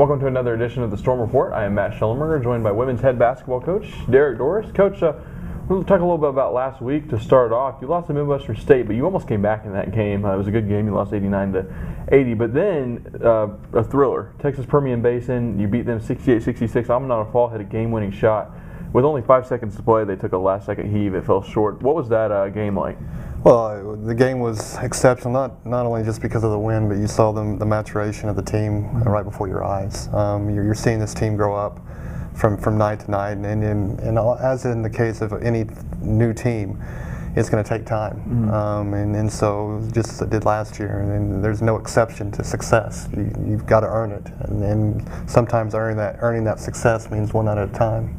Welcome to another edition of the Storm Report. I am Matt Shellenberger, joined by women's head basketball coach Dorris. Coach, we'll talk a little bit about last week to start off. You lost to Midwestern State, but you almost came back in that game. It was a good game. You lost 89-80, but then a thriller. Texas Permian Basin, you beat them 68-66. Amanada Fall hit a game-winning shot. With only 5 seconds to play, they took a last-second heave. It fell short. What was that game like? Well, the game was exceptional, not only just because of the win, but you saw the maturation of the team right before your eyes. You're seeing this team grow up from night to night, and as in the case of any new team, it's going to take time. And so just as it did last year, and there's no exception to success. You've got to earn it, and sometimes earning that success means one night at a time.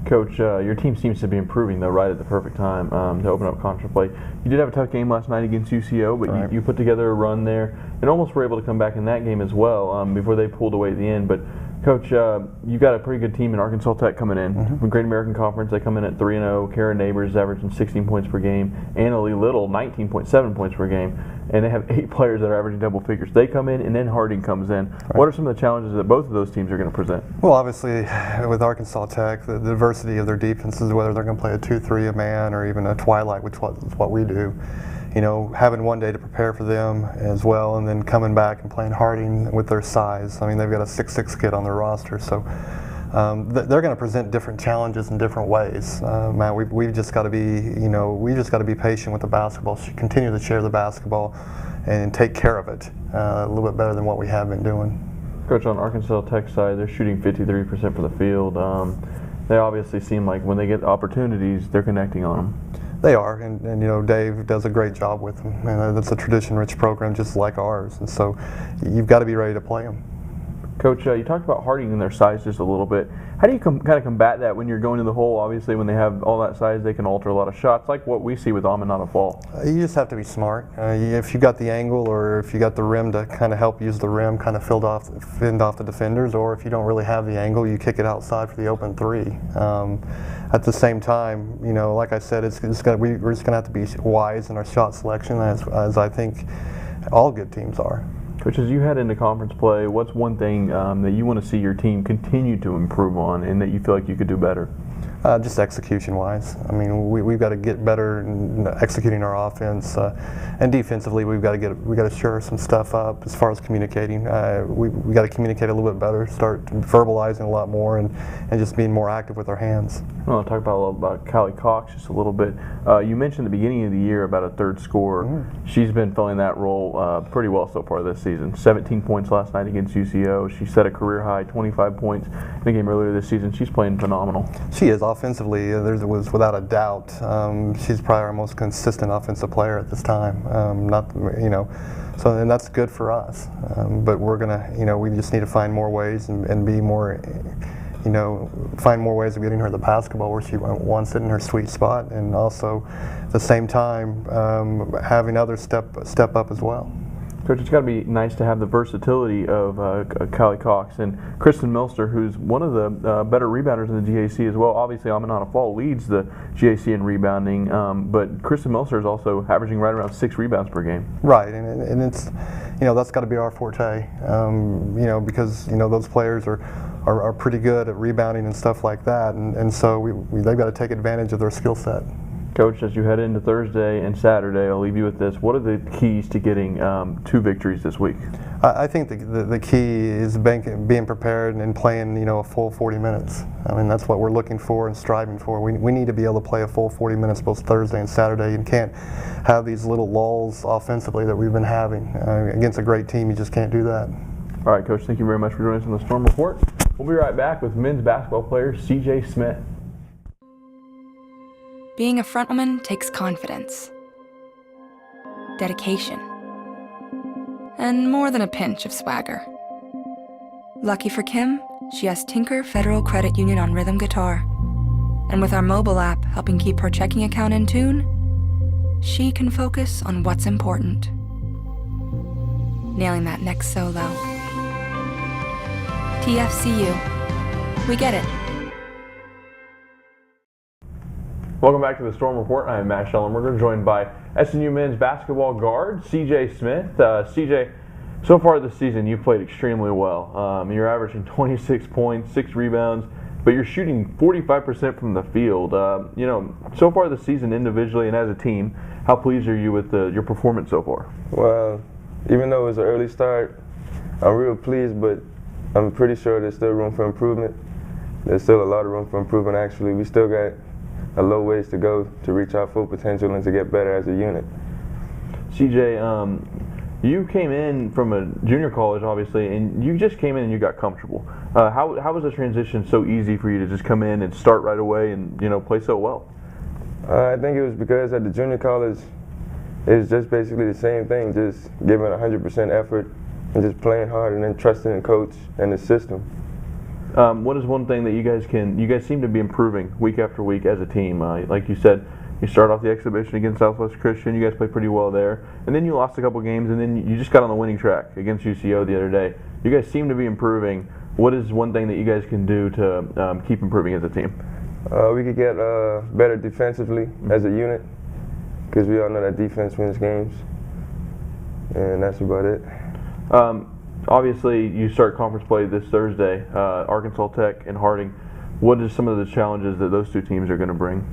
Coach, your team seems to be improving, though, right at the perfect time to open up conference play. You did have a tough game last night against UCO, but right. you put together a run there and almost were able to come back in that game as well before they pulled away at the end. But, Coach, you got a pretty good team in Arkansas Tech coming in. From Great American Conference, they come in at 3-0. Kara Neighbors averaging 16 points per game. Anna Lee Little, 19.7 points per game. And they have 8 players that are averaging double figures. They come in, and then Harding comes in. Right. What are some of the challenges that both of those teams are going to present? Well, obviously, with Arkansas Tech, the diversity of their defenses, whether they're going to play a 2-3 a man or even a twilight, which is what we do. You know, having one day to prepare for them as well, and then coming back and playing Harding with their size. I mean, they've got a 6'6" kid on their roster, so they're going to present different challenges in different ways. Matt, we've just got to be patient with the basketball. Continue to share the basketball and take care of it a little bit better than what we have been doing. Coach, on Arkansas Tech side, they're shooting 53% for the field. They obviously seem like when they get opportunities, they're connecting on them. They are, and you know, Dave does a great job with them, and that's a tradition-rich program just like ours, and so you've got to be ready to play them. Coach, you talked about Harding and their size just a little bit. How do you kind of combat that when you're going to the hole? Obviously, when they have all that size, they can alter a lot of shots, like what we see with Amanada Fall. You just have to be smart. If you got the angle, or if you got the rim to kind of help use the rim, kind of fend off the defenders, or if you don't really have the angle, you kick it outside for the open three. At the same time, you know, like I said, we're just going to have to be wise in our shot selection, as I think all good teams are. Coach, as you head into conference play, what's one thing that you want to see your team continue to improve on and that you feel like you could do better? Just execution-wise. I mean, we've got to get better in executing our offense, and defensively, we got to shore some stuff up as far as communicating. We got to communicate a little bit better, start verbalizing a lot more, and just being more active with our hands. I want to talk about Callie Cox just a little bit. You mentioned at the beginning of the year about a third scorer. She's been filling that role pretty well so far this season. 17 points last night against UCO. She set a career high 25 points in the game earlier this season. She's playing phenomenal. She is. Offensively, there was without a doubt. She's probably our most consistent offensive player at this time. So and that's good for us. But we're gonna, we just need to find more ways and be more, find more ways of getting her the basketball where she wants it in her sweet spot, and also at the same time having others step up as well. Coach, it's got to be nice to have the versatility of Callie Cox and Kristen Milster, who's one of the better rebounders in the GAC as well. Obviously, Amanada Fall leads the GAC in rebounding, but Kristen Milster is also averaging right around 6 rebounds per game. Right, and it's, that's got to be our forte, because those players are pretty good at rebounding and stuff like that, and so they've got to take advantage of their skill set. Coach, as you head into Thursday and Saturday, I'll leave you with this. What are the keys to getting 2 victories this week? I think the key is being prepared and playing, a full 40 minutes. I mean, that's what we're looking for and striving for. We need to be able to play a full 40 minutes both Thursday and Saturday, and can't have these little lulls offensively that we've been having. Against a great team, you just can't do that. All right, Coach, thank you very much for joining us on the Storm Report. We'll be right back with men's basketball player C.J. Smith. Being a front woman takes confidence, dedication, and more than a pinch of swagger. Lucky for Kim, she has Tinker Federal Credit Union on rhythm guitar. And with our mobile app helping keep her checking account in tune, she can focus on what's important. Nailing that next solo. TFCU. We get it. Welcome back to the Storm Report. I am Matt Shellenberger, joined by SNU men's basketball guard C.J. Smith. C.J., So far this season, you've played extremely well. You're averaging 26 points, 6 rebounds, but you're shooting 45% from the field. So far this season, individually and as a team, how pleased are you with your performance so far? Well, even though it was an early start, I'm real pleased, but I'm pretty sure there's still room for improvement. There's still a lot of room for improvement, actually. We still got a low ways to go to reach our full potential and to get better as a unit. CJ, you came in from a junior college, obviously, and you just came in and you got comfortable. How was the transition so easy for you to just come in and start right away and play so well? I think it was because at the junior college, it was just basically the same thing, just giving 100% effort and just playing hard and then trusting the coach and the system. What is one thing that you guys seem to be improving week after week as a team? Like you said, you started off the exhibition against Southwest Christian. You guys played pretty well there. And then you lost a couple games, and then you just got on the winning track against UCO the other day. You guys seem to be improving. What is one thing that you guys can do to keep improving as a team? We could get better defensively as a unit, because we all know that defense wins games. And that's about it. Obviously, you start conference play this Thursday, Arkansas Tech and Harding. What are some of the challenges that those two teams are going to bring?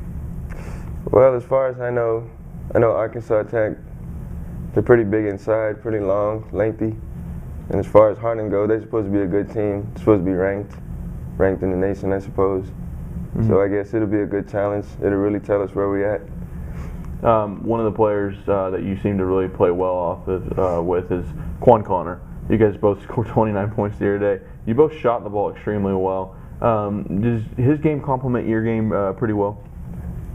Well, as far as I know Arkansas Tech, they're pretty big inside, pretty long, lengthy. And as far as Harding go, they're supposed to be a good team. They're supposed to be ranked in the nation, I suppose. Mm-hmm. So I guess it'll be a good challenge. It'll really tell us where we're at. One of the players that you seem to really play well off with is Quan Connor. You guys both scored 29 points the other day. You both shot the ball extremely well. Does his game complement your game pretty well?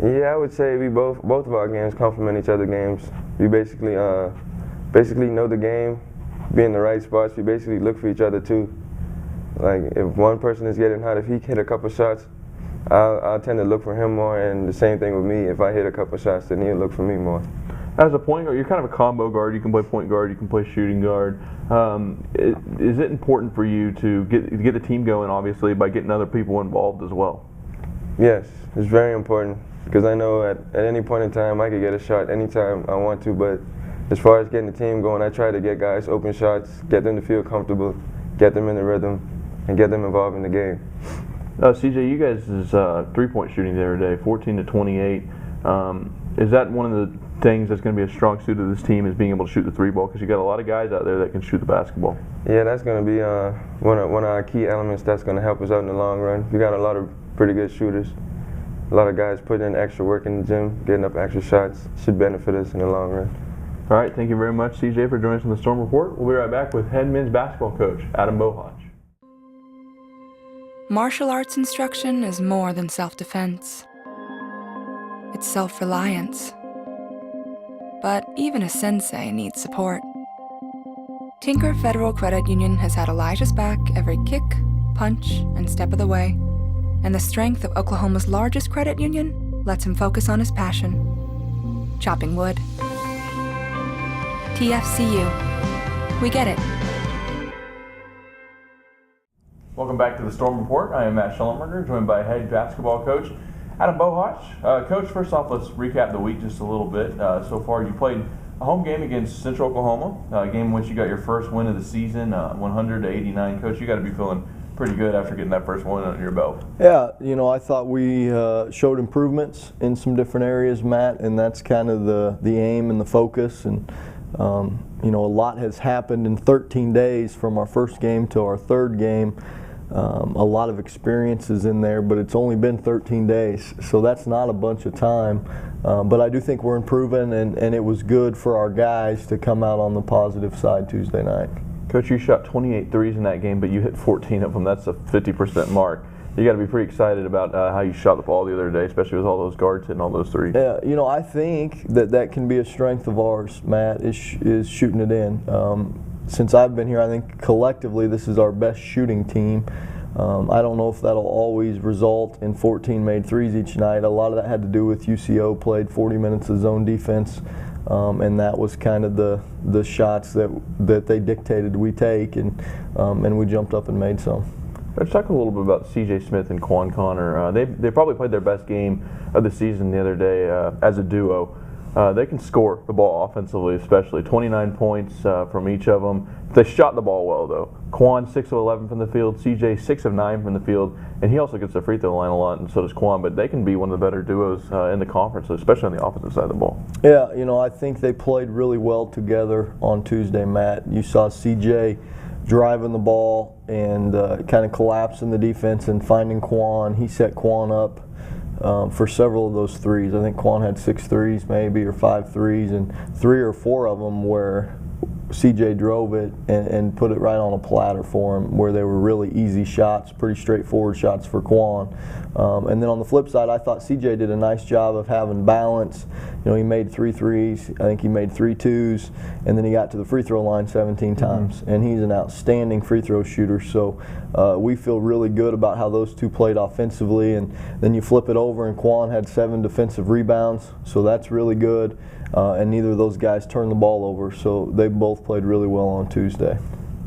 Yeah, I would say we both of our games complement each other's games. We basically know the game, be in the right spots. We basically look for each other too. Like if one person is getting hot, if he hit a couple shots, I'll tend to look for him more, and the same thing with me. If I hit a couple shots, then he'll look for me more. As a point guard, you're kind of a combo guard. You can play point guard, you can play shooting guard. Is it important for you to get the team going, obviously, by getting other people involved as well? Yes, it's very important, because I know at any point in time I could get a shot anytime I want to, but as far as getting the team going, I try to get guys open shots, get them to feel comfortable, get them in the rhythm, and get them involved in the game. CJ, you guys' three-point shooting the other day, 14 to 28. Is that one of the things that's going to be a strong suit of this team, is being able to shoot the three ball? Because you got a lot of guys out there that can shoot the basketball. Yeah, that's going to be one of our key elements that's going to help us out in the long run. We got a lot of pretty good shooters. A lot of guys putting in extra work in the gym, getting up extra shots. Should benefit us in the long run. All right, thank you very much, CJ, for joining us on the Storm Report. We'll be right back with head men's basketball coach Adam Bohac. Martial arts instruction is more than self-defense. It's self-reliance. But even a sensei needs support. Tinker Federal Credit Union has had Elijah's back every kick, punch, and step of the way. And the strength of Oklahoma's largest credit union lets him focus on his passion: chopping wood. TFCU. We get it. Welcome back to the Storm Report. I am Matt Shellenberger, joined by head basketball coach Adam Bohac. Coach, first off, let's recap the week just a little bit. So far, you played a home game against Central Oklahoma, a game in which you got your first win of the season, 100-89. Coach, you got to be feeling pretty good after getting that first win under your belt. Yeah, I thought we showed improvements in some different areas, Matt, and that's kind of the aim and the focus. And a lot has happened in 13 days from our first game to our third game. A lot of experiences in there, but it's only been 13 days, so that's not a bunch of time. But I do think we're improving, and it was good for our guys to come out on the positive side Tuesday night. Coach, you shot 28 threes in that game, but you hit 14 of them. That's a 50% mark. You got to be pretty excited about how you shot the ball the other day, especially with all those guards hitting all those threes. Yeah, I think that can be a strength of ours, Matt, is shooting it in. Since I've been here, I think collectively this is our best shooting team. I don't know if that'll always result in 14 made threes each night. A lot of that had to do with UCO played 40 minutes of zone defense, and that was kind of the shots that they dictated we take, and we jumped up and made some. Let's talk a little bit about C.J. Smith and Quan Connor. They probably played their best game of the season the other day as a duo. they can score the ball offensively, especially 29 points from each of them. They shot the ball well, though. Quan 6 of 11 from the field, CJ 6 of 9 from the field, and he also gets the free throw line a lot, and so does Quan. But they can be one of the better duos in the conference, especially on the offensive side of the ball. Yeah, I think they played really well together on Tuesday, Matt. You saw CJ driving the ball and kind of collapsing the defense and finding Quan. He set Quan up for several of those threes. I think Quan had 6 threes maybe, or 5 threes, and 3 or 4 of them where CJ drove it and put it right on a platter for him, where they were really easy shots, pretty straightforward shots for Quan. And then on the flip side, I thought CJ did a nice job of having balance. He made 3 threes, I think he made 3 twos, and then he got to the free throw line 17 times. And he's an outstanding free throw shooter, so we feel really good about how those two played offensively. And then you flip it over, and Quan had 7 defensive rebounds, so that's really good. And neither of those guys turned the ball over, so they both played really well on Tuesday.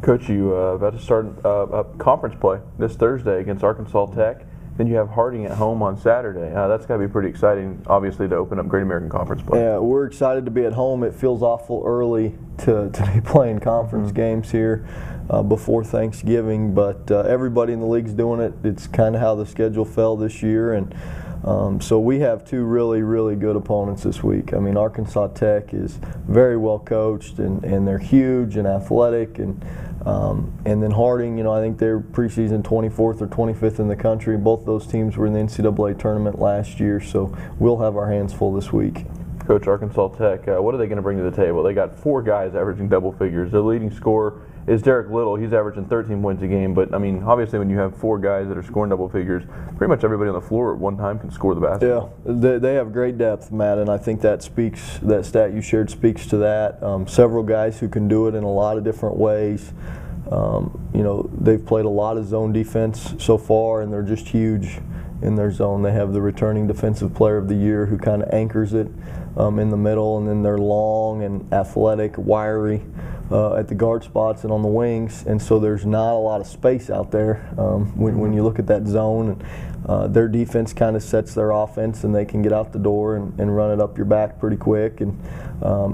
Coach, you about to start a conference play this Thursday against Arkansas Tech. Then you have Harding at home on Saturday. That's got to be pretty exciting, obviously, to open up Great American Conference play. Yeah, we're excited to be at home. It feels awful early to be playing conference games here before Thanksgiving, but everybody in the league's doing it. It's kind of how the schedule fell this year, and so we have 2 really, really good opponents this week. I mean, Arkansas Tech is very well coached, and they're huge and athletic, and then Harding, I think they're preseason 24th or 25th in the country. Both those teams were in the NCAA tournament last year, so we'll have our hands full this week. Coach, Arkansas Tech, what are they going to bring to the table? They got 4 guys averaging double figures. Their leading scorer is Derek Little. He's averaging 13 points a game, but I mean, obviously when you have 4 guys that are scoring double figures, pretty much everybody on the floor at one time can score the basketball. Yeah, they have great depth, Matt, and I think that stat you shared speaks to that. Several guys who can do it in a lot of different ways. They've played a lot of zone defense so far, and they're just huge in their zone. They have the returning defensive player of the year who kind of anchors it in the middle, and then they're long and athletic, wiry at the guard spots and on the wings, and so there's not a lot of space out there when you look at that zone. And their defense kind of sets their offense, and they can get out the door and run it up your back pretty quick. And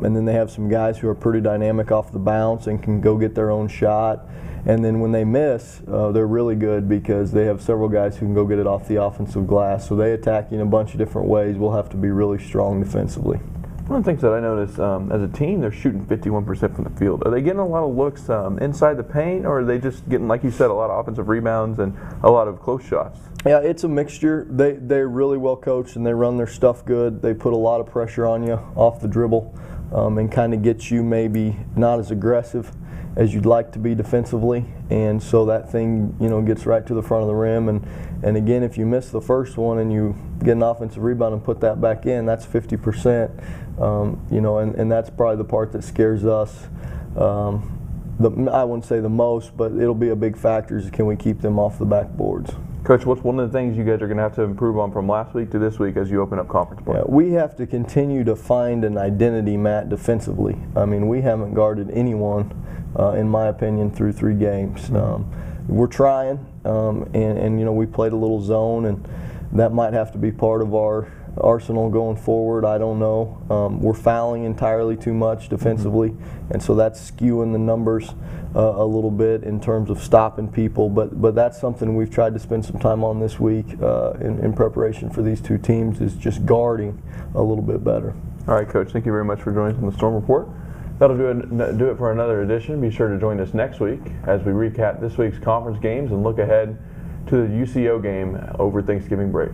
then they have some guys who are pretty dynamic off the bounce and can go get their own shot. And then when they miss, they're really good because they have several guys who can go get it off the offensive glass. So they attack you in a bunch of different ways. We'll have to be really strong defensively. One of the things that I noticed as a team, they're shooting 51% from the field. Are they getting a lot of looks inside the paint, or are they just getting, like you said, a lot of offensive rebounds and a lot of close shots? Yeah, it's a mixture. They're really well coached, and they run their stuff good. They put a lot of pressure on you off the dribble and kind of get you maybe not as aggressive as you'd like to be defensively, and so that thing gets right to the front of the rim. And again, if you miss the first one and you get an offensive rebound and put that back in, that's 50%. And that's probably the part that scares us. I wouldn't say the most, but it'll be a big factor is can we keep them off the backboards. Coach, what's one of the things you guys are going to have to improve on from last week to this week as you open up conference play? Yeah, we have to continue to find an identity, Matt, defensively. I mean, we haven't guarded anyone, in my opinion, through 3 games. We're trying, and we played a little zone, and that might have to be part of our arsenal going forward. I don't know. We're fouling entirely too much defensively, and so that's skewing the numbers a little bit in terms of stopping people. But that's something we've tried to spend some time on this week in preparation for these 2 teams, is just guarding a little bit better. All right, Coach. Thank you very much for joining us on the Storm Report. That'll do it for another edition. Be sure to join us next week as we recap this week's conference games and look ahead to the UCO game over Thanksgiving break.